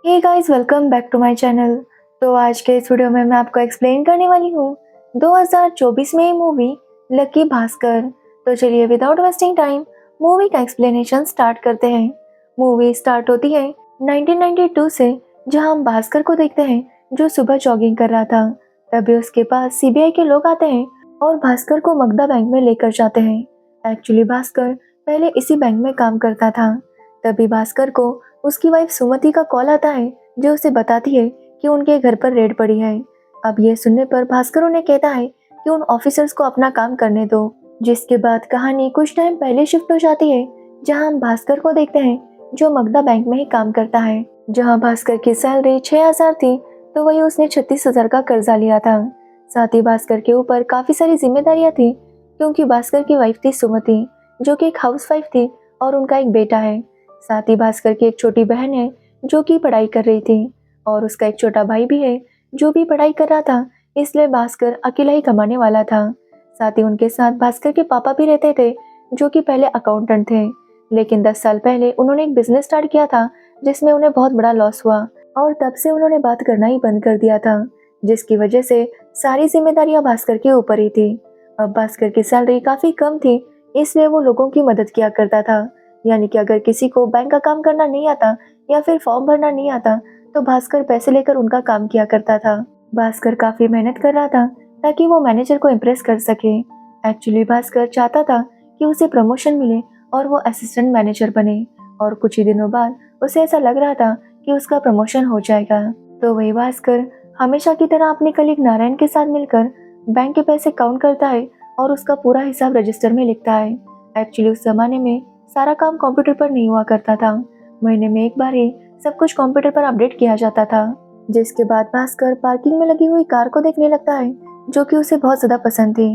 Hey guys, welcome back to my channel. तो आज के इस वीडियो में मैं आपको एक्सप्लेन करने वाली हूँ 2024 में मूवी लकी भास्कर। तो चलिए विदाउट वेस्टिंग टाइम मूवी का एक्सप्लेनेशन स्टार्ट करते हैं। मूवी स्टार्ट होती है 1992 से, जहां हम भास्कर को देखते हैं जो सुबह जॉगिंग कर रहा था। तभी उसके पास सीबीआई के लोग आते हैं और भास्कर को मगधा बैंक में लेकर जाते हैं। एक्चुअली भास्कर पहले इसी बैंक में काम करता था। तभी भास्कर को उसकी वाइफ सुमति का कॉल आता है, जो उसे बताती है कि उनके घर पर रेड पड़ी है। अब ये सुनने पर भास्कर उन्हें कहता है कि उन ऑफिसर्स को अपना काम करने दो। जिसके बाद कहानी कुछ टाइम पहले शिफ्ट हो जाती है, जहां हम भास्कर को देखते हैं जो मगधा बैंक में ही काम करता है। जहां भास्कर की सैलरी 6,000 थी, तो वही उसने 36,000 का कर्जा लिया था। साथ ही भास्कर के ऊपर काफी सारी जिम्मेदारियां थी, क्योंकि भास्कर की वाइफ थी सुमति, जो कि एक हाउसवाइफ थी, और उनका एक बेटा है। साथ ही भास्कर की एक छोटी बहन है जो कि पढ़ाई कर रही थी, और उसका एक छोटा भाई भी है जो भी पढ़ाई कर रहा था। इसलिए भास्कर अकेला ही कमाने वाला था। साथ ही उनके साथ भास्कर के पापा भी रहते थे, जो कि पहले अकाउंटेंट थे, लेकिन 10 साल पहले उन्होंने एक बिजनेस स्टार्ट किया था जिसमें उन्हें बहुत बड़ा लॉस हुआ, और तब से उन्होंने बात करना ही बंद कर दिया था, जिसकी वजह से सारी जिम्मेदारियां भास्कर के ऊपर ही थी। अब भास्कर की सैलरी काफी कम थी, इसलिए वो लोगों की मदद किया करता था। यानी कि अगर किसी को बैंक का काम करना नहीं आता या फिर फॉर्म भरना नहीं आता, तो भास्कर पैसे लेकर उनका काम किया करता था। भास्कर काफी मेहनत कर रहा था ताकि वो मैनेजर को इम्प्रेस कर सके। एक्चुअली भास्कर चाहता था कि उसे प्रमोशन मिले और वो असिस्टेंट मैनेजर बने, और कुछ ही दिनों बाद उसे ऐसा लग रहा था कि उसका प्रमोशन हो जाएगा। तो वही भास्कर हमेशा की तरह अपने कलीग नारायण के साथ मिलकर बैंक के पैसे काउंट करता है और उसका पूरा हिसाब रजिस्टर में लिखता है। एक्चुअली उस जमाने में सारा काम कंप्यूटर पर नहीं हुआ करता था। महीने में एक बार ही सब कुछ कंप्यूटर पर अपडेट किया जाता था। जिसके बाद भास्कर पार्किंग में लगी हुई कार को देखने लगता है, जो कि उसे बहुत ज्यादा पसंद थी।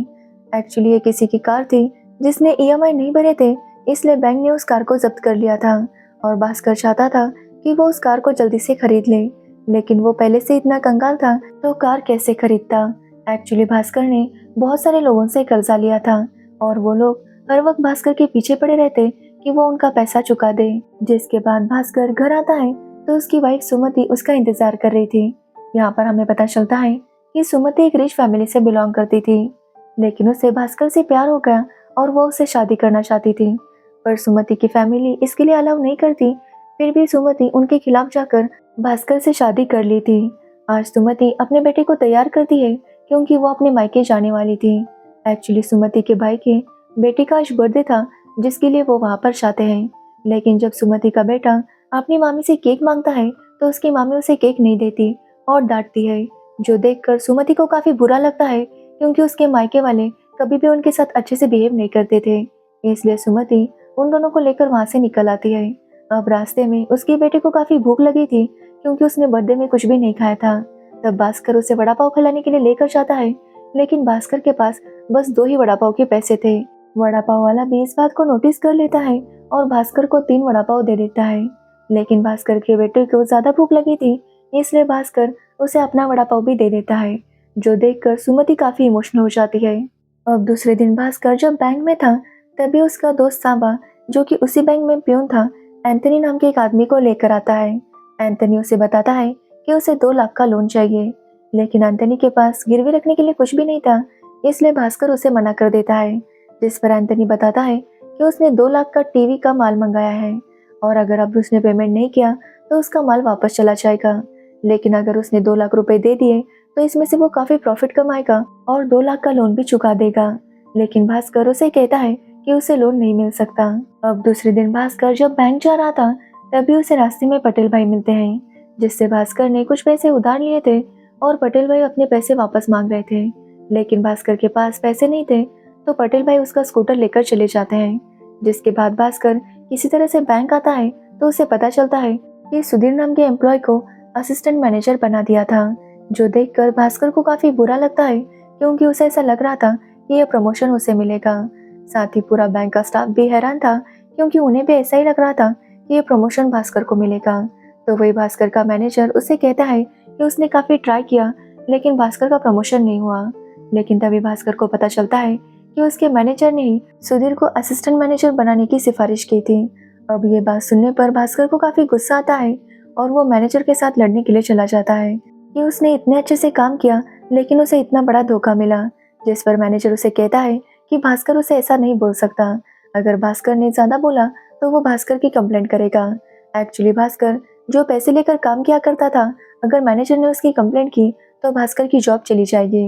एक्चुअली ये किसी की कार थी जिसने ईएमआई नहीं भरे थे, इसलिए बैंक ने उस कार को जब्त कर लिया था, और भास्कर चाहता था कि वो उस कार को जल्दी से खरीद ले, लेकिन वो पहले से इतना कंगाल था तो कार कैसे खरीदता। एक्चुअली भास्कर ने बहुत सारे लोगों से कर्जा लिया था, और वो लोग हर वक्त भास्कर के पीछे पड़े रहते कि वो उनका पैसा चुका दे। जिसके बाद भास्कर घर आता है तो उसकी वाइफ सुमति उसका इंतजार कर रही थी। यहाँ पर हमें पता चलता है कि सुमति एक रिच फैमिली से बिलोंग करती थी, लेकिन उसे भास्कर से प्यार हो गया और वो उससे शादी करना चाहती थी। पर सुमति की फैमिली इसके लिए अलाउ नहीं करती। फिर भी सुमति उनके खिलाफ जाकर भास्कर से शादी कर ली थी। आज सुमति अपने बेटे को तैयार करती है, क्योंकि वो अपने मायके जाने वाली थी। एक्चुअली सुमति के भाई के बेटे का आज बर्थडे था, जिसके लिए वो वहाँ पर जाते हैं। लेकिन जब सुमति का बेटा अपनी मामी से केक मांगता है, तो उसकी मामी उसे केक नहीं देती और डांटती है, जो देखकर सुमति को काफी बुरा लगता है, क्योंकि उसके मायके वाले कभी भी उनके साथ अच्छे से बिहेव नहीं करते थे। इसलिए सुमति उन दोनों को लेकर वहाँ से निकल आती है। अब रास्ते में उसके बेटे को काफी भूख लगी थी, क्योंकि उसने बर्थडे में कुछ भी नहीं खाया था। तब भास्कर उसे वड़ा पाव खिलाने के लिए लेकर जाता है, लेकिन भास्कर के पास बस 2 ही वड़ा पाव के पैसे थे। वड़ा पाव वाला भी इस बात को नोटिस कर लेता है और भास्कर को 3 वड़ा पाव दे देता है, लेकिन भास्कर के बेटे को ज्यादा भूख लगी थी, इसलिए भास्कर उसे अपना वड़ा पाव भी दे देता है, जो देखकर सुमति काफी इमोशनल हो जाती है। अब दूसरे दिन भास्कर जब बैंक में था, तभी उसका दोस्त सांबा, जो कि उसी बैंक में प्यून था, एंथनी नाम के एक आदमी को लेकर आता है। एंथनी उसे बताता है कि उसे 2 लाख का लोन चाहिए, लेकिन एंथनी के पास गिरवी रखने के लिए कुछ भी नहीं था, इसलिए भास्कर उसे मना कर देता है। जिस पर एंथनी बताता है कि उसने 2 लाख का टीवी का माल मंगाया है, और अगर अब उसने पेमेंट नहीं किया तो उसका माल वापस चला जाएगा, लेकिन अगर उसने 2 लाख रुपए दे दिए तो इसमें से वो काफी प्रॉफिट कमाएगा और 2 लाख का लोन भी चुका देगा। लेकिन भास्कर उसे कहता है कि उसे लोन नहीं मिल सकता। अब दूसरे दिन भास्कर जब बैंक जा रहा था, तभी उसे रास्ते में पटेल भाई मिलते हैं, जिससे भास्कर ने कुछ पैसे उधार लिए थे, और पटेल भाई अपने पैसे वापस मांग रहे थे, लेकिन भास्कर के पास पैसे नहीं थे, तो पटेल भाई उसका स्कूटर लेकर चले जाते हैं। जिसके बाद भास्कर किसी तरह से बैंक आता है, तो उसे पता चलता है कि सुधीर नाम के एम्प्लॉय को असिस्टेंट मैनेजर बना दिया था, जो देखकर भास्कर को काफी बुरा लगता है, क्योंकि उसे ऐसा लग रहा था कि यह प्रमोशन उसे मिलेगा। साथ ही पूरा बैंक का स्टाफ भी हैरान था, क्योंकि उन्हें भी ऐसा ही लग रहा था कि यह प्रमोशन भास्कर को मिलेगा। तो वही भास्कर का मैनेजर उसे कहता है कि उसने काफी ट्राई किया, लेकिन भास्कर का प्रमोशन नहीं हुआ। लेकिन तभी भास्कर को पता चलता है कि उसके मैनेजर ने ही सुधीर को असिस्टेंट मैनेजर बनाने की सिफारिश की थी। अब ये बात सुनने पर भास्कर को काफी गुस्सा आता है, और वो मैनेजर के साथ लड़ने के लिए चला जाता है कि उसने इतने अच्छे से काम किया लेकिन उसे इतना बड़ा धोखा मिला। जिस पर मैनेजर उसे कहता है कि भास्कर उसे ऐसा नहीं बोल सकता, अगर भास्कर ने ज़्यादा बोला तो वो भास्कर की कंप्लेंट करेगा। एक्चुअली भास्कर जो पैसे लेकर काम किया करता था, अगर मैनेजर ने उसकी कंप्लेंट की तो भास्कर की जॉब चली जाएगी।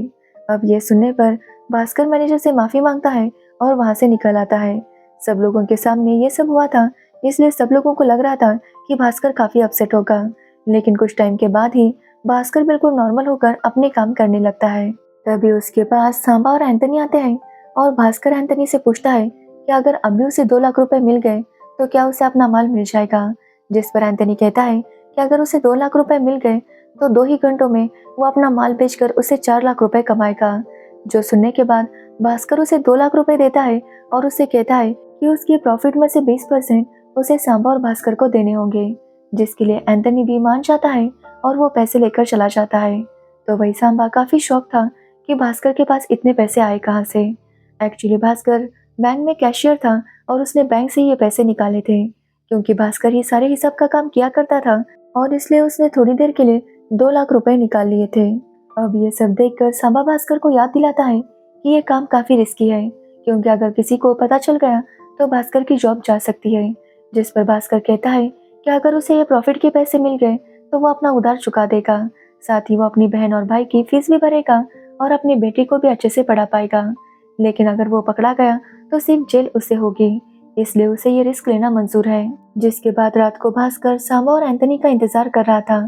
अब ये सुनने पर भास्कर मैनेजर से माफ़ी मांगता है और वहाँ से निकल आता है। सब लोगों के सामने ये सब हुआ था, इसलिए सब लोगों को लग रहा था कि भास्कर काफ़ी अपसेट होगा। लेकिन कुछ टाइम के बाद ही भास्कर बिल्कुल नॉर्मल होकर अपने काम करने लगता है। तभी उसके पास सांबा और एंथनी आते हैं और भास्कर एंथनी से पूछता है कि अगर अभी उसे 2 लाख रुपए मिल गए तो क्या उसे अपना माल मिल जाएगा। जिस पर एंथनी कहता है कि अगर उसे 2 लाख रुपए मिल गए तो 2 ही घंटों में वो अपना माल बेचकर उसे 4 लाख रुपए कमाएगा। जो सुनने के बाद भास्कर उसे 2 लाख रुपए देता है और उससे कहता है कि उसकी प्रॉफिट में से 20% उसे सांबा और भास्कर को देने होंगे, जिसके लिए एंथनी भी मान जाता है और वो पैसे लेकर चला जाता है। तो वही सांबा काफ़ी शॉक था कि भास्कर के पास इतने पैसे आए कहाँ से। एक्चुअली भास्कर बैंक में कैशियर था और उसने बैंक से ये पैसे निकाले थे, क्योंकि भास्कर ही सारे हिसाब का काम किया करता था और इसलिए उसने थोड़ी देर के लिए 2 लाख रुपए निकाल लिए थे। अब ये सब देखकर सांबा भास्कर को याद दिलाता है कि ये काम काफ़ी रिस्की है, क्योंकि अगर किसी को पता चल गया तो भास्कर की जॉब जा सकती है। जिस पर भास्कर कहता है कि अगर उसे ये प्रॉफिट के पैसे मिल गए तो वो अपना उधार चुका देगा, साथ ही वो अपनी बहन और भाई की फीस भी भरेगा और अपनी बेटी को भी अच्छे से पढ़ा पाएगा। लेकिन अगर वो पकड़ा गया तो सिर्फ जेल उसे होगी, इसलिए उसे ये रिस्क लेना मंजूर है। जिसके बाद रात को भास्कर सांबा और एंथनी का इंतजार कर रहा था।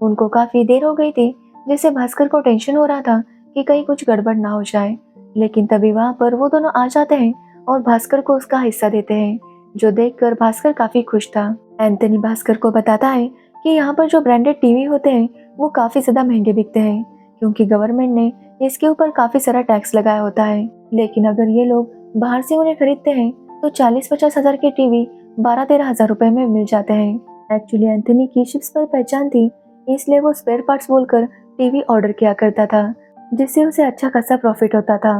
उनको काफ़ी देर हो गई थी, जिससे भास्कर को टेंशन हो रहा था कि कहीं कुछ गड़बड़ ना हो जाए। लेकिन तभी वहाँ पर वो दोनों आ जाते हैं और भास्कर को उसका हिस्सा देते हैं, जो देखकर भास्कर काफ़ी खुश था। एंथनी भास्कर को बताता है कि यहाँ पर जो ब्रांडेड टीवी होते हैं वो काफ़ी ज़्यादा महंगे बिकते हैं, क्योंकि गवर्नमेंट ने इसके ऊपर काफ़ी सारा टैक्स लगाया होता है। लेकिन अगर ये लोग बाहर से उन्हें खरीदते हैं तो 40-50 हज़ार के टीवी 12-13 हज़ार रुपए में मिल जाते हैं। एक्चुअली एंथनी की शिप्स पर पहचान थी, इसलिए वो स्पेयर पार्ट्स बोलकर टीवी ऑर्डर किया करता था, जिससे उसे अच्छा खासा प्रॉफिट होता था।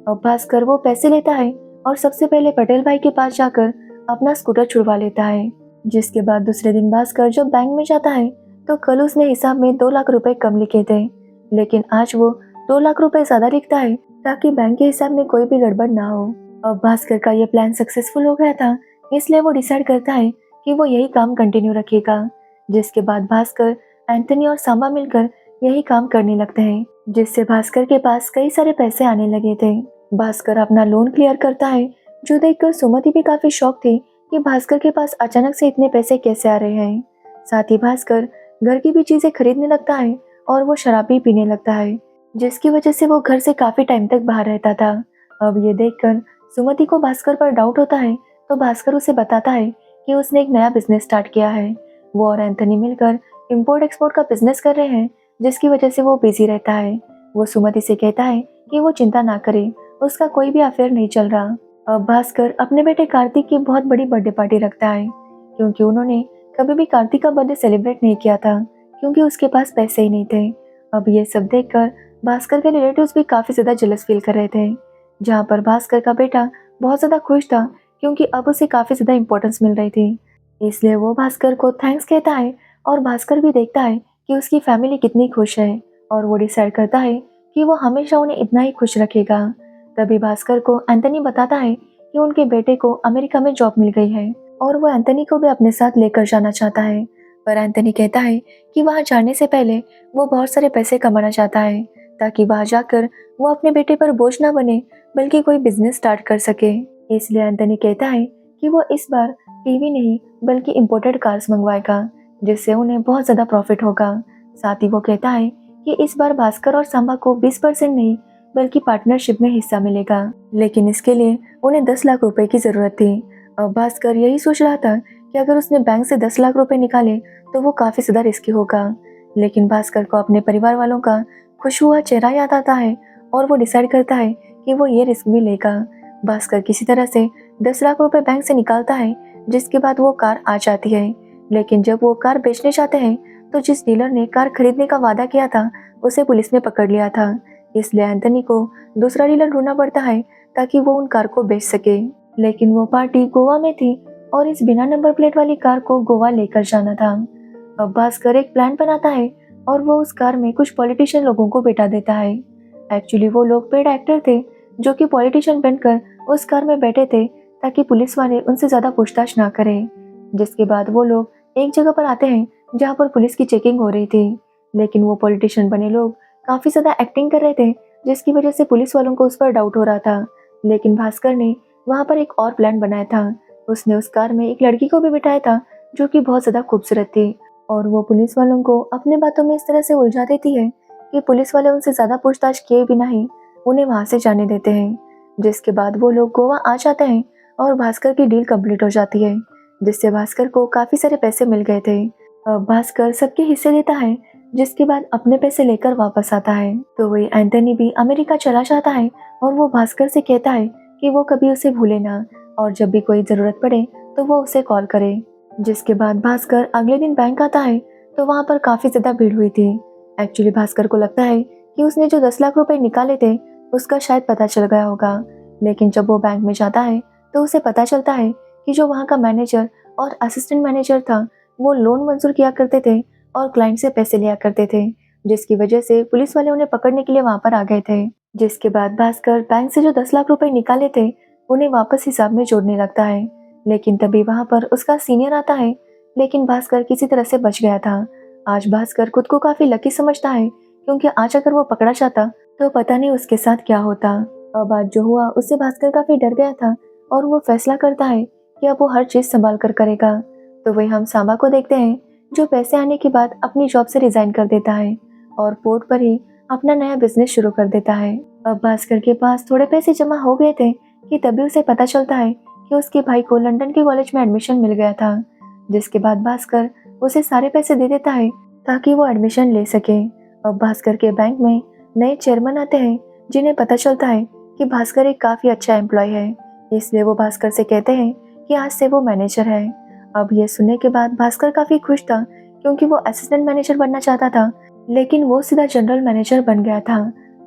अब भास्कर वो पैसे लेता है और सबसे पहले पटेल भाई के पास जाकर अपना स्कूटर छुड़वा लेता है। जिसके बाद दूसरे दिन भास्कर जब बैंक में जाता है तो कल उसने हिसाब में 2 लाख रुपए कम लिखे थे, लेकिन आज वो 2 लाख रुपए ज्यादा लिखता है ताकि बैंक के हिसाब में कोई भी गड़बड़ ना हो। अब भास्कर का ये प्लान सक्सेसफुल हो गया था, इसलिए वो डिसाइड करता है कि वो यही काम कंटिन्यू रखेगा। जिसके बाद भास्कर, एंथनी और सांबा मिलकर यही काम करने लगते हैं, जिससे भास्कर के पास कई सारे पैसे आने लगे थे। भास्कर अपना लोन क्लियर करता है, जो देखकर सुमति भी काफी शॉक थी कि भास्कर के पास अचानक से इतने पैसे कैसे आ रहे हैं। साथ ही भास्कर घर की भी चीजें खरीदने लगता है और वो शराब भी पीने लगता है, जिसकी वजह से वो घर से काफी टाइम तक बाहर रहता था। अब ये देखकर सुमति को भास्कर पर डाउट होता है, तो भास्कर उसे बताता है कि उसने एक नया बिजनेस स्टार्ट किया है। वो और एंथनी मिलकर इम्पोर्ट एक्सपोर्ट का बिजनेस कर रहे हैं, जिसकी वजह से वो बिजी रहता है। वो सुमति से कहता है कि वो चिंता ना करे, उसका कोई भी अफेयर नहीं चल रहा। अब भास्कर अपने बेटे कार्तिक की बहुत बड़ी बर्थडे पार्टी रखता है, क्योंकि उन्होंने कभी भी कार्तिक का बर्थडे सेलिब्रेट नहीं किया था, क्योंकि उसके पास पैसे ही नहीं थे। अब ये सब देखकर भास्कर के रिलेटिव्स भी काफ़ी ज़्यादा जेलस फील कर रहे थे, जहाँ पर भास्कर का बेटा बहुत ज़्यादा खुश था, क्योंकि अब उसे काफ़ी ज़्यादा इंपॉर्टेंस मिल रही थी। इसलिए वो भास्कर को थैंक्स कहता है और भास्कर भी देखता है कि उसकी फैमिली कितनी खुश है, और वो डिसाइड करता है कि वो हमेशा उन्हें इतना ही खुश रखेगा। तभी भास्कर को एंथनी बताता है कि उनके बेटे को अमेरिका में जॉब मिल गई है और वो एंथनी को भी अपने साथ लेकर जाना चाहता है। पर एंथनी कहता है कि वहाँ जाने से पहले वो बहुत सारे पैसे कमाना चाहता है, ताकि वहाँ जाकर वो अपने बेटे पर बोझ ना बने, बल्कि कोई बिजनेस स्टार्ट कर सके। इसलिए एंथनी कहता है कि वो इस बार टीवी नहीं बल्कि इम्पोर्टेड कार्स मंगवाएगा, जिससे उन्हें बहुत ज़्यादा प्रॉफिट होगा। साथ ही वो कहता है कि इस बार भास्कर और सांबा को 20% नहीं बल्कि पार्टनरशिप में हिस्सा मिलेगा, लेकिन इसके लिए उन्हें 10 लाख रुपए की ज़रूरत थी। अब भास्कर यही सोच रहा था कि अगर उसने बैंक से 10 लाख रुपए निकाले तो वो काफ़ी ज़्यादा रिस्की होगा, लेकिन भास्कर को अपने परिवार वालों का खुश हुआ चेहरा याद आता है और वो डिसाइड करता है कि वो ये रिस्क भी लेगा। भास्कर किसी तरह से 10 लाख रुपए बैंक से निकालता है, जिसके बाद वो कार आ जाती है। लेकिन जब वो कार बेचने जाते हैं तो जिस डीलर ने कार खरीदने का वादा किया था उसे पुलिस ने पकड़ लिया था, इसलिए एंथनी को दूसरा डीलर ढूंढना पड़ता है ताकि वो उन कार को बेच सके। लेकिन वो पार्टी गोवा में थी और इस बिना नंबर प्लेट वाली कार को गोवा लेकर जाना था। अब भास्कर एक प्लान बनाता है और वो उस कार में कुछ पॉलिटिशियन लोगों को बिठा देता है। एक्चुअली वो लोग पेड एक्टर थे जो कि पॉलिटिशियन बनकर उस कार में बैठे थे ताकि पुलिस वाले उनसे ज़्यादा पूछताछ ना करें। जिसके बाद वो लोग एक जगह पर आते हैं जहाँ पर पुलिस की चेकिंग हो रही थी, लेकिन वो पॉलिटिशियन बने लोग काफ़ी ज़्यादा एक्टिंग कर रहे थे जिसकी वजह से पुलिस वालों को उस पर डाउट हो रहा था। लेकिन भास्कर ने वहाँ पर एक और प्लान बनाया था। उसने उस कार में एक लड़की को भी बिठाया था जो कि बहुत ज़्यादा खूबसूरत थी और वो पुलिस वालों को अपने बातों में इस तरह से उलझा देती है कि पुलिस वाले उनसे ज़्यादा पूछताछ किए बिना ही उन्हें वहाँ से जाने देते हैं। जिसके बाद वो लोग गोवा आ जाते हैं और भास्कर की डील कंप्लीट हो जाती है, जिससे भास्कर को काफ़ी सारे पैसे मिल गए थे। अब भास्कर सबके हिस्से देता है, जिसके बाद अपने पैसे लेकर वापस आता है। तो वही एंथनी भी अमेरिका चला जाता है और वो भास्कर से कहता है कि वो कभी उसे भूले ना और जब भी कोई ज़रूरत पड़े तो वो उसे कॉल करे। जिसके बाद भास्कर अगले दिन बैंक आता है तो वहाँ पर काफ़ी ज़्यादा भीड़ हुई थी। एक्चुअली भास्कर को लगता है कि उसने जो 10 लाख रुपए निकाले थे उसका शायद पता चल गया होगा, लेकिन जब वो बैंक में जाता है तो उसे पता चलता है कि जो वहाँ का मैनेजर और असिस्टेंट मैनेजर था वो लोन मंजूर किया करते थे और क्लाइंट से पैसे लिया करते थे, जिसकी वजह से पुलिस वाले उन्हें पकड़ने के लिए वहाँ पर आ गए थे। जिसके बाद भास्कर बैंक से जो 10 लाख रुपए निकाले थे उन्हें वापस हिसाब में जोड़ने लगता है, लेकिन तभी वहाँ पर उसका सीनियर आता है, लेकिन भास्कर किसी तरह से बच गया था। आज भास्कर खुद को काफ़ी लकी समझता है क्योंकि आज अगर वो पकड़ा जाता तो पता नहीं उसके साथ क्या होता। अब आज जो हुआ उससे भास्कर काफ़ी डर गया था और वो फैसला करता है कि अब वो हर चीज़ संभाल कर करेगा। तो वही हम सांबा को देखते हैं जो पैसे आने के बाद अपनी जॉब से रिजाइन कर देता है और पोर्ट पर ही अपना नया बिजनेस शुरू कर देता है। अब भास्कर के पास थोड़े पैसे जमा हो गए थे कि तभी उसे पता चलता है कि उसके भाई को लंदन के कॉलेज में एडमिशन मिल गया था। जिसके बाद भास्कर उसे सारे पैसे दे देता है ताकि वो एडमिशन ले सके। अब भास्कर के बैंक में नए चेयरमैन आते हैं जिन्हें पता चलता है कि भास्कर एक काफ़ी अच्छा एम्प्लॉय है, इसलिए वो भास्कर से कहते हैं कि आज से वो मैनेजर है। अब ये सुनने के बाद भास्कर काफ़ी खुश था क्योंकि वो असिस्टेंट मैनेजर बनना चाहता था, लेकिन वो सीधा जनरल मैनेजर बन गया था।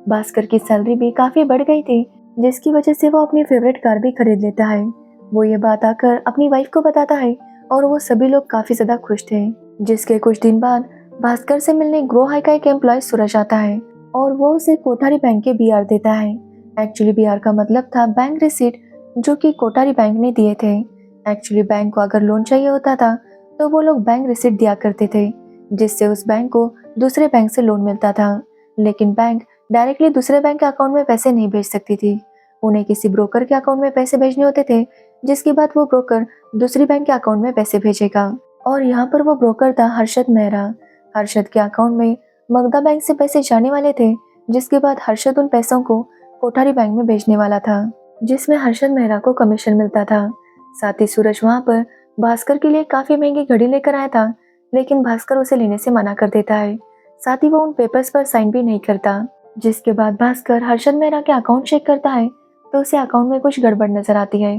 भास्कर की सैलरी भी काफ़ी बढ़ गई थी, जिसकी वजह से वो अपनी फेवरेट कार भी खरीद लेता है। वो ये बात आकर अपनी वाइफ को बताता है और वो सभी लोग काफ़ी ज़्यादा खुश थे। जिसके कुछ दिन बाद भास्कर से मिलने ग्रो हाई का एक एम्प्लॉय सूरज आता है और वो उसे कोठारी बैंक के बीआर देता है। एक्चुअली बीआर का मतलब था बैंक रिसीट, जो कि कोठारी बैंक ने दिए थे। एक्चुअली बैंक को अगर लोन चाहिए होता था तो वो लोग बैंक रिसीट दिया करते थे, जिससे उस बैंक को दूसरे बैंक से लोन मिलता था। लेकिन बैंक डायरेक्टली दूसरे बैंक के अकाउंट में पैसे नहीं भेज सकती थी, उन्हें किसी ब्रोकर के अकाउंट में पैसे भेजने होते थे, जिसके बाद वो ब्रोकर दूसरी बैंक के अकाउंट में पैसे भेजेगा। और यहाँ पर वो ब्रोकर था हर्षद मेहरा। हर्षद के अकाउंट में मगधा बैंक से पैसे जाने वाले थे, जिसके बाद हर्षद उन पैसों को कोठारी बैंक में भेजने वाला था, जिसमें हर्षद मेहरा को कमीशन मिलता था। साथ ही सूरज वहाँ पर भास्कर के लिए काफ़ी महंगी घड़ी लेकर आया था, लेकिन भास्कर उसे लेने से मना कर देता है। साथ ही वो उन पेपर्स पर साइन भी नहीं करता। जिसके बाद भास्कर हर्षद मेहरा के अकाउंट चेक करता है तो उसे अकाउंट में कुछ गड़बड़ नजर आती है।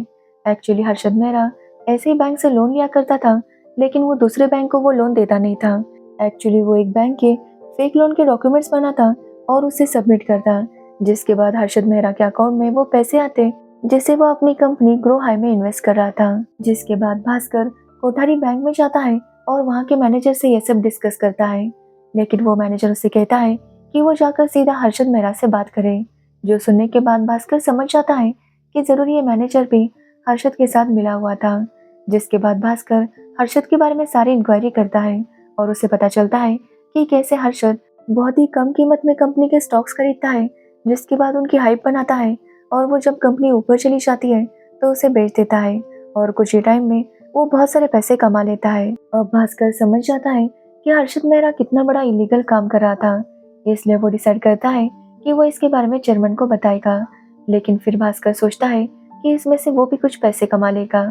एक्चुअली हर्षद मेहरा ऐसे ही बैंक से लोन लिया करता था, लेकिन वो दूसरे बैंक को वो लोन देता नहीं था। एक्चुअली वो एक बैंक के फेक लोन के डॉक्यूमेंट्स बनाता और उसे सबमिट करता, जिसके बाद हर्षद मेहरा के अकाउंट में वो पैसे आते जिसे वो अपनी कंपनी ग्रो हाई में इन्वेस्ट कर रहा था। जिसके बाद भास्कर कोठारी बैंक में जाता है और वहाँ के मैनेजर से ये सब डिस्कस करता है, लेकिन वो मैनेजर उसे कहता है कि वो जाकर सीधा हर्षद मेहरा से बात करे। जो सुनने के बाद भास्कर समझ जाता है कि जरूर ये मैनेजर भी हर्षद के साथ मिला हुआ था। जिसके बाद भास्कर हर्षद के बारे में सारी इंक्वायरी करता है और उसे पता चलता है कि कैसे हर्षद बहुत ही कम कीमत में कंपनी के स्टॉक्स खरीदता है, जिसके बाद उनकी हाइप बनाता है और वो जब कंपनी ऊपर चली जाती है तो उसे बेच देता है और कुछ ही टाइम में वो बहुत सारे पैसे कमा लेता है। अब भास्कर समझ जाता है कि हर्षद मेहरा कितना बड़ा इलीगल काम कर रहा था, इसलिए वो डिसाइड करता है कि वो इसके बारे में चेयरमैन को बताएगा। लेकिन फिर भास्कर सोचता है कि इसमें से वो भी कुछ पैसे कमा लेगा।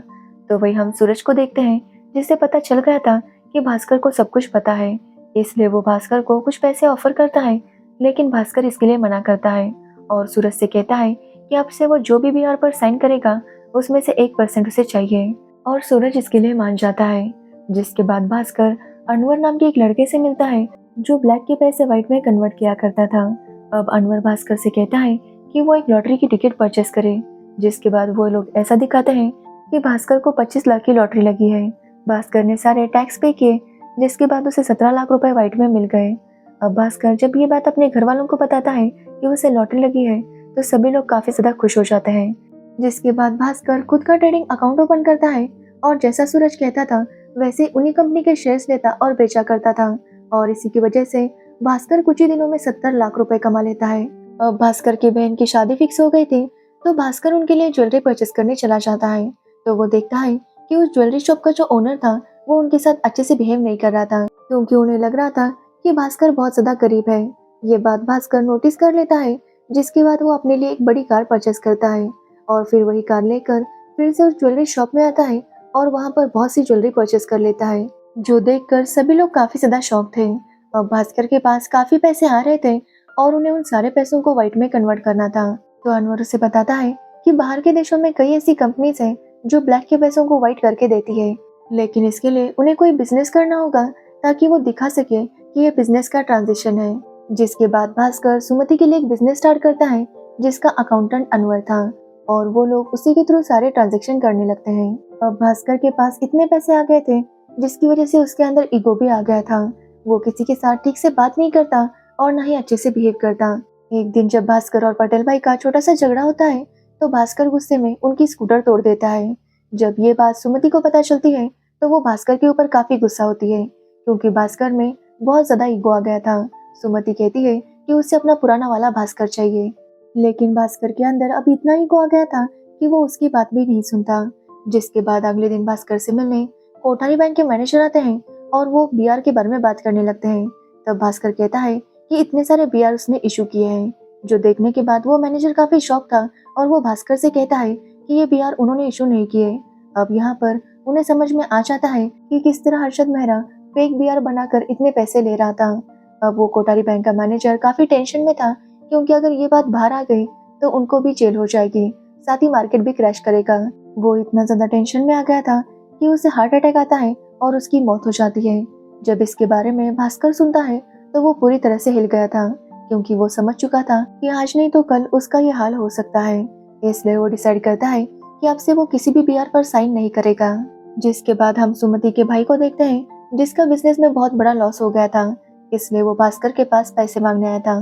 तो वही हम सूरज को देखते हैं, जिससे पता चल गया था कि भास्कर को सब कुछ पता है, इसलिए वो भास्कर को कुछ पैसे ऑफर करता है, लेकिन भास्कर इसके लिए मना करता है और सूरज से कहता है कि अब से वो जो भी बीआर पर साइन करेगा उसमें से 1% उसे चाहिए, और सूरज इसके लिए मान जाता है। जिसके बाद भास्कर अनवर नाम के एक लड़के से मिलता है जो ब्लैक के पैसे व्हाइट में कन्वर्ट किया करता था। अब अनवर भास्कर से कहता है कि वो एक लॉटरी की टिकट परचेस करे, जिसके बाद वो लोग ऐसा दिखाते हैं कि भास्कर को 25 लाख की लॉटरी लगी है। भास्कर ने सारे टैक्स पे किए, जिसके बाद उसे 17 लाख रुपए व्हाइट में मिल गए। अब भास्कर जब ये बात अपने घर वालों को बताता है कि उसे लॉटरी लगी है, तो सभी लोग काफी ज्यादा खुश हो जाते हैं। जिसके बाद भास्कर खुद का ट्रेडिंग अकाउंट ओपन करता है और जैसा सूरज कहता था वैसे उन्हीं कंपनी के शेयर्स लेता और बेचा करता था, और इसी की वजह से भास्कर कुछ ही दिनों में 70 लाख रुपए कमा लेता है। अब भास्कर की बहन की शादी फिक्स हो गई थी, तो भास्कर उनके लिए ज्वेलरी परचेस करने चला जाता है। तो वो देखता है कि उस ज्वेलरी शॉप का जो ओनर था वो उनके साथ अच्छे से बिहेव नहीं कर रहा था, क्योंकि उन्हें लग रहा था कि भास्कर बहुत ज्यादा गरीब है। ये बात भास्कर नोटिस कर लेता है, जिसके बाद वो अपने लिए एक बड़ी कार परचेस करता है और फिर वही कार लेकर फिर से उस ज्वेलरी शॉप में आता है और वहाँ पर बहुत सी ज्वेलरी परचेस कर लेता है, जो देखकर सभी लोग काफी ज्यादा शॉक थे। अब भास्कर के पास काफी पैसे आ रहे थे और उन्हें उन सारे पैसों को व्हाइट में कन्वर्ट करना था। तो अनवर उसे बताता है कि बाहर के देशों में कई ऐसी कंपनीज हैं जो ब्लैक के पैसों को व्हाइट करके देती है, लेकिन इसके लिए उन्हें कोई बिजनेस करना होगा ताकि वो दिखा सके कि ये बिजनेस का ट्रांजिशन है। जिसके बाद भास्कर सुमति के लिए एक बिजनेस स्टार्ट करता है जिसका अकाउंटेंट अनवर था, और वो लोग उसी के थ्रू सारे ट्रांजेक्शन करने लगते हैं। अब भास्कर के पास इतने पैसे आ गए थे जिसकी वजह से उसके अंदर ईगो भी आ गया था। वो किसी के साथ ठीक से बात नहीं करता और ना ही अच्छे से बिहेव करता। एक दिन जब भास्कर और पटेल भाई का छोटा सा झगड़ा होता है, तो भास्कर गुस्से में उनकी स्कूटर तोड़ देता है। जब ये बात सुमति को पता चलती है, तो वो भास्कर के ऊपर काफी गुस्सा होती है, क्योंकि भास्कर में बहुत ज्यादा ईगो आ गया था। सुमति कहती है कि उसे अपना पुराना वाला भास्कर चाहिए, लेकिन भास्कर के अंदर अब इतना ईगो आ गया था कि वो उसकी बात भी नहीं सुनता। जिसके बाद अगले दिन भास्कर से मिलने कोठारी बैंक के मैनेजर आते हैं और वो बीआर के बारे में बात करने लगते हैं। तब भास्कर कहता है कि इतने सारे बीआर उसने इशू किए हैं, जो देखने के बाद वो मैनेजर काफी शॉक था और वो भास्कर से कहता है कि ये बीआर उन्होंने इशू नहीं किए। अब यहाँ पर उन्हें समझ में आ जाता है कि किस तरह हर्षद मेहरा फेक बीआर बनाकर इतने पैसे ले रहा था। अब वो कोठारी बैंक का मैनेजर काफी टेंशन में था, क्योंकि अगर ये बात बाहर आ गई तो उनको भी जेल हो जाएगी, साथ ही मार्केट भी क्रैश करेगा। वो इतना ज्यादा टेंशन में आ गया था कि उसे हार्ट अटैक आता है और उसकी मौत हो जाती है। जब इसके बारे में भास्कर सुनता है तो वो पूरी तरह से हिल गया था, क्योंकि वो समझ चुका था कि आज नहीं तो कल उसका ये हाल हो सकता है। इसलिए वो डिसाइड करता है कि अब से वो किसी भी बीआर पर साइन नहीं करेगा। जिसके बाद हम सुमति के भाई को देखते हैं, जिसका बिजनेस में बहुत बड़ा लॉस हो गया था, इसलिए वो भास्कर के पास पैसे मांगने आया था।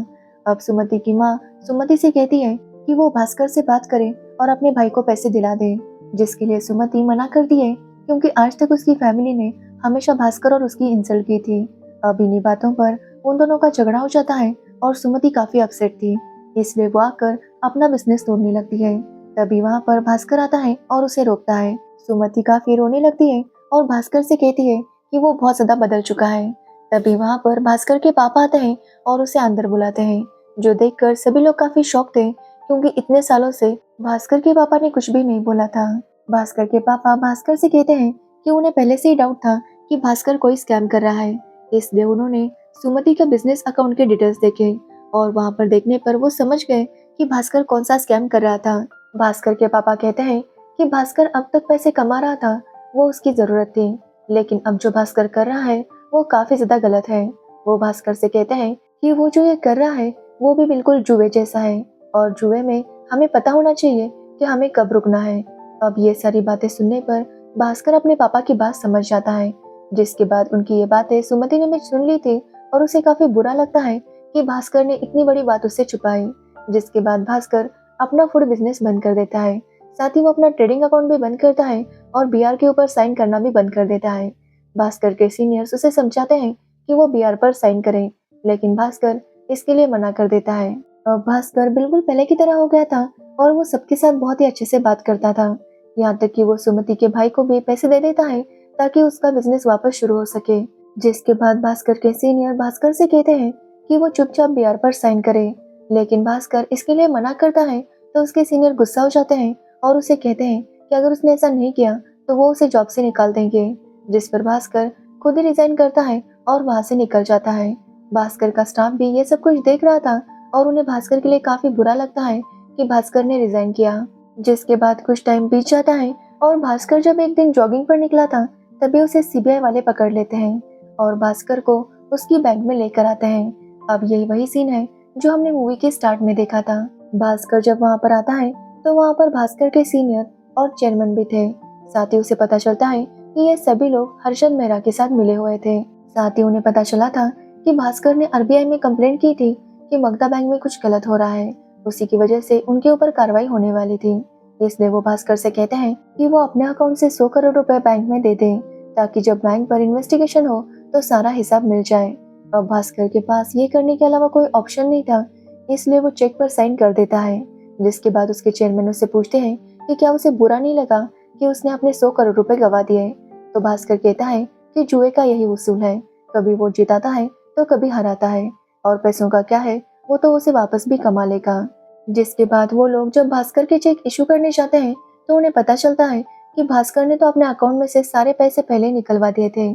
अब सुमति की माँ सुमति से कहती है कि वो भास्कर से बात करे और अपने भाई को पैसे दिला दे, जिसके लिए सुमति मना करती है, क्योंकि आज तक उसकी फैमिली ने हमेशा भास्कर और उसकी इंसल्ट की थी। अब इन्हीं बातों पर उन दोनों का झगड़ा हो जाता है और सुमति काफी अपसेट थी, इसलिए वो आकर अपना बिजनेस तोड़ने लगती है। तभी वहाँ पर भास्कर आता है और उसे रोकता है। सुमति काफी रोने लगती है और भास्कर से कहती है कि वो बहुत ज्यादा बदल चुका है। तभी वहाँ पर भास्कर के पापा आते हैं और उसे अंदर बुलाते हैं, जो देखकर सभी लोग काफी शॉक थे, क्योंकि इतने सालों से भास्कर के पापा ने कुछ भी नहीं बोला था। भास्कर के पापा भास्कर से कहते हैं कि उन्हें पहले से ही डाउट था कि भास्कर कोई स्कैम कर रहा है, इसलिए उन्होंने सुमति का बिजनेस अकाउंट के डिटेल्स देखे और वहाँ पर देखने पर वो समझ गए कि भास्कर कौन सा स्कैम कर रहा था। भास्कर के पापा कहते हैं कि भास्कर अब तक पैसे कमा रहा था, वो उसकी जरूरत थी, लेकिन अब जो भास्कर कर रहा है वो काफी ज्यादा गलत है। वो भास्कर से कहते हैं कि वो जो ये कर रहा है वो भी बिल्कुल जुए जैसा है, और जुए में हमें पता होना चाहिए कि हमें कब रुकना है। अब ये सारी बातें सुनने पर भास्कर अपने पापा की बात समझ जाता है। जिसके बाद उनकी ये बातें सुमति ने भी सुन ली थी और उसे काफी बुरा लगता है कि भास्कर ने इतनी बड़ी बात उससे छुपाई। जिसके बाद भास्कर अपना फूड बिजनेस बंद कर देता है, साथ ही वो अपना ट्रेडिंग अकाउंट भी बंद करता है और बीआर के ऊपर साइन करना भी बंद कर देता है। भास्कर के सीनियर्स उसे समझाते हैं कि वो बीआर पर साइन करे, लेकिन भास्कर इसके लिए मना कर देता है। अब भास्कर बिल्कुल पहले की तरह हो गया था और वो सबके साथ बहुत ही अच्छे से बात करता था, यहाँ तक कि वो सुमति के भाई को भी पैसे दे देता है ताकि उसका बिजनेस वापस शुरू हो सके। जिसके बाद भास्कर के सीनियर भास्कर से कहते हैं कि वो चुपचाप बीआर पर साइन करे, लेकिन भास्कर इसके लिए मना करता है, तो उसके सीनियर गुस्सा हो जाते हैं और उसे कहते हैं कि अगर उसने ऐसा नहीं किया तो वो उसे जॉब से निकाल देंगे। जिस पर भास्कर खुद ही रिजाइन करता है और वहां से निकल जाता है। भास्कर का स्टाफ भी ये सब कुछ देख रहा था और उन्हें भास्कर के लिए काफी बुरा लगता है कि भास्कर ने रिजाइन किया। जिसके बाद कुछ टाइम बीत जाता है और भास्कर जब एक दिन जॉगिंग पर निकला था, तभी उसे सीबीआई वाले पकड़ लेते हैं और भास्कर को उसकी बैंक में लेकर आते हैं। अब यही वही सीन है जो हमने मूवी के स्टार्ट में देखा था। भास्कर जब वहाँ पर आता है तो वहाँ पर भास्कर के सीनियर और चेयरमैन भी थे। साथ ही उसे पता चलता है कि ये सभी लोग हर्षद मेहरा के साथ मिले हुए थे। साथ ही उन्हें पता चला था कि भास्कर ने आरबीआई में कंप्लेंट की थी कि मगधा बैंक में कुछ गलत हो रहा है। उसी की वजह से उनके ऊपर कार्रवाई होने वाली थी। इसलिए वो भास्कर से कहते हैं कि वो अपने अकाउंट से 100 करोड़ रुपए बैंक में दे दे, ताकि जब बैंक पर इन्वेस्टिगेशन हो तो सारा हिसाब मिल जाए। अब भास्कर के पास ये करने के अलावा कोई ऑप्शन नहीं था, इसलिए वो चेक पर साइन कर देता है। जिसके बाद उसके चेयरमैन उससे पूछते हैं कि क्या उसे बुरा नहीं लगा कि उसने अपने 100 करोड़ रुपए गवा दिए। तो भास्कर कहता है कि जुए का यही उसूल है, कभी वो जिताता है तो कभी हराता है, और पैसों का क्या है, वो तो उसे वापस भी कमा लेगा। जिसके बाद वो लोग जब भास्कर के चेक इशू करने जाते हैं तो उन्हें पता चलता है कि भास्कर ने तो अपने अकाउंट में से सारे पैसे पहले निकलवा दिए थे।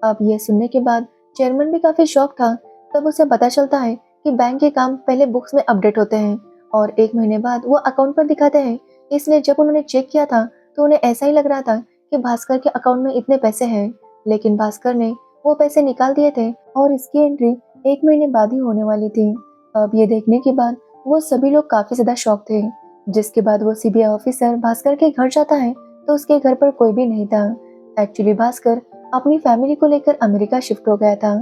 अब ये सुनने के बाद चेयरमैन भी काफी शॉक था। तब उसे पता चलता है कि बैंक के काम पहले बुक्स में अपडेट होते हैं और 1 महीने बाद वो अकाउंट पर दिखाते हैं। इसलिए जब उन्होंने चेक किया था तो उन्हें ऐसा ही लग रहा था कि भास्कर के अकाउंट में इतने पैसे हैं, लेकिन भास्कर ने वो पैसे निकाल दिए थे और इसकी एंट्री 1 महीने बाद ही होने वाली थी। अब ये देखने के बाद वो सभी लोग काफी ज्यादा शॉक थे। जिसके बाद वो सीबीआई ऑफिसर भास्कर के घर जाता है तो उसके घर पर कोई भी नहीं था। एक्चुअली भास्कर अपनी फैमिली को लेकर अमेरिका शिफ्ट हो गया था।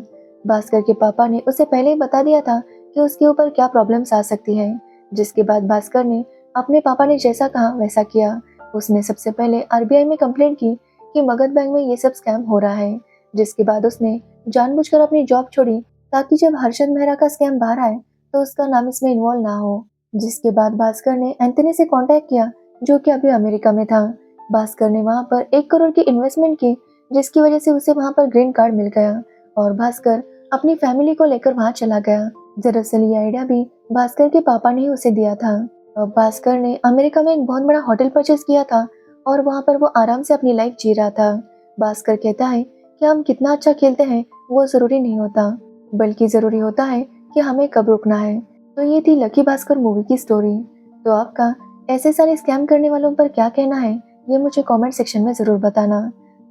भास्कर के पापा ने उसे पहले ही बता दिया था कि उसके ऊपर क्या प्रॉब्लम्स आ सकती है। जिसके बाद भास्कर ने अपने पापा ने जैसा कहा वैसा किया। उसने सबसे पहले आरबीआई में कंप्लेंट की कि मगध बैंक में ये सब स्कैम हो रहा है। जिसके बाद उसने जानबूझकर अपनी जॉब छोड़ी ताकि जब हर्षद मेहरा का स्कैम बाहर आए तो उसका नाम इसमें इन्वॉल्व ना हो। जिसके बाद भास्कर ने एंथनी से कांटेक्ट किया, जो कि अभी अमेरिका में था। भास्कर ने वहां पर 1 करोड़ की इन्वेस्टमेंट की, जिसकी वजह से उसे वहां पर ग्रीन कार्ड मिल गया और भास्कर अपनी फैमिली को लेकर वहां चला गया। दरअसल ये आइडिया भी भास्कर के पापा ने ही उसे दिया था। अब भास्कर ने अमेरिका में एक बहुत बड़ा होटल परचेज किया था और वहां पर वो आराम से अपनी लाइफ जी रहा था। भास्कर कहता है कि हम कितना अच्छा खेलते हैं वो जरूरी नहीं होता, बल्कि जरूरी होता है कि हमें कब रुकना है। तो ये थी लकी भास्कर मूवी की स्टोरी। तो आपका ऐसे सारे स्कैम करने वालों पर क्या कहना है, ये मुझे कमेंट सेक्शन में ज़रूर बताना।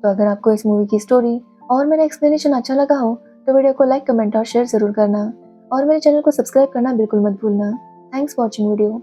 तो अगर आपको इस मूवी की स्टोरी और मेरा एक्सप्लेनेशन अच्छा लगा हो तो वीडियो को लाइक, कमेंट और शेयर ज़रूर करना, और मेरे चैनल को सब्सक्राइब करना बिल्कुल मत भूलना। Thanks for watching video.